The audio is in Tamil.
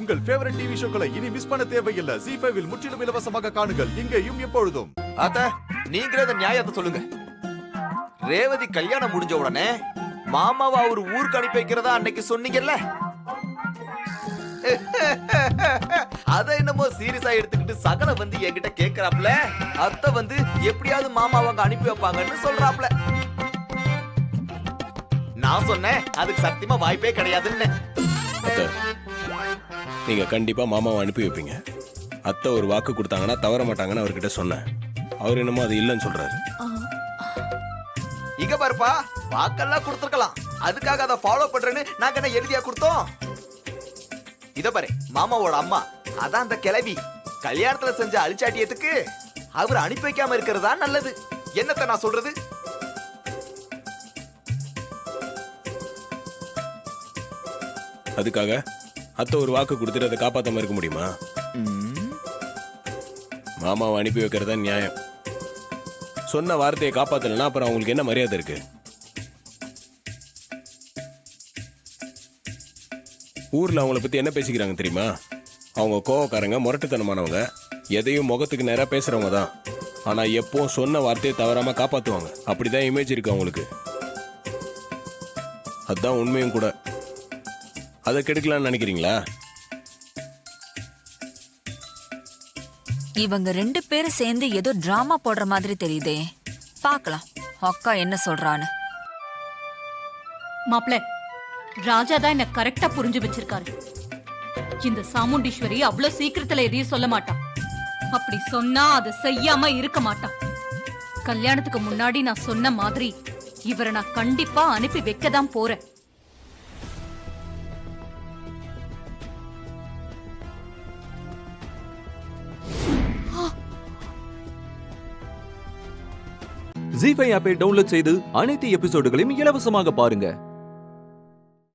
உங்கள் ஃபேவரட் டிவி ஷோக்களை இனி மிஸ் பண்ண தேவையில்லை. ZEE5 இல் முற்றிலும் இலவசமாக காணுங்கள். இங்கேயும் எப்பொழுதும். அத்த நீங்களே அந்த நியாயத்தை சொல்லுங்க. ரேவதி கல்யாணம் முடிஞ்ச உடனே மாமாவை அவர் ஊருக்கு அனுப்பி வைக்கிறதா அன்னைக்கு சொன்னீங்கல்ல, அத என்னமோ சீரியஸா எடுத்துக்கிட்டு சகல வந்து என்கிட்ட கேக்குறாப்ல. அத்தை வந்து எப்படியாவது மாமாவை அங்க அனுப்பி வைப்பாங்கன்னு சொல்றாப்ல. நான் சொன்னேன் அதுக்கு சத்தியமா வாய்ப்பே கிடையாதுன்னு. நீங்க கண்டிப்பா மாமாவை அனுப்பி வைப்பீங்க. அத்தை ஒரு வாக்கு கொடுத்தாங்கன்னா தவற மாட்டாங்கன்னு அவர்கிட்ட சொன்னேன். அவர் என்னமோ அது இல்லைன்னு சொல்றாரு. இங்க பாருப்பா, வாக்கெல்லாம் கொடுத்துருக்கலாம், அதுக்காக அதை ஃபாலோ பண்றேன்னு நாங்க என்ன எழுதியா கொடுத்தோம்? இத பாரு, மாமாவோட அம்மா அதான் அந்த கிளவி கல்யாணத்துல செஞ்ச அழிச்சாட்டியத்துக்கு அவர் அனுப்பி வைக்காம இருக்கிறதா நல்லது. என்னத்த நான் சொல்றது? அதுக்காக அத்தை ஒரு வாக்கு கொடுத்துட்டு அதை காப்பாத்தாம இருக்க முடியுமா? மாமாவை அனுப்பி வைக்கிறதா நியாயம். சொன்ன வார்த்தையை காப்பாத்தலன்னா அப்புறம் அவங்களுக்கு என்ன மரியாதை இருக்கு? ஊர்ல அவங்கள பத்தி என்ன பேசிக்கிறாங்க தெரியுமா? அவங்க கோவக்காரங்க, முரட்டுத்தனமானவங்க, எதையும் முகத்துக்கு நேரா பேசுறவங்க தான். ஆனா எப்பவும் சொன்ன வார்த்தையை தவறாம காப்பாத்துவாங்க. அப்படிதான் இமேஜ் இருக்கு அவங்களுக்கு. அதுதான் உண்மையும் கூட. அதை கெடுக்கலாம்னு நினைக்கிறீங்களா? இவங்க 2 பேரும் சேர்ந்து ஏதோ டிராமா போடுற மாதிரி தெரியுதே. பார்க்கலாம் அக்கா என்ன சொல்றான்னு. மாப்ள, ராஜா தான் என்ன கரெக்டா புரிஞ்சு வச்சிருக்காரு. இந்த சாமுண்டீஸ்வரி அவ்வளவு சீக்கிரத்துல எதையும் சொல்ல மாட்டான். அப்படி சொன்னா அதை செய்யாம இருக்க மாட்டான். கல்யாணத்துக்கு முன்னாடி நான் சொன்ன மாதிரி இவரை நான் கண்டிப்பா அனுப்பி வைக்கதான் போறேன். ZEE5 ஆப்பை டவுன்லோட் செய்து அனைத்து எபிசோடுகளையும் இலவசமாக பாருங்க.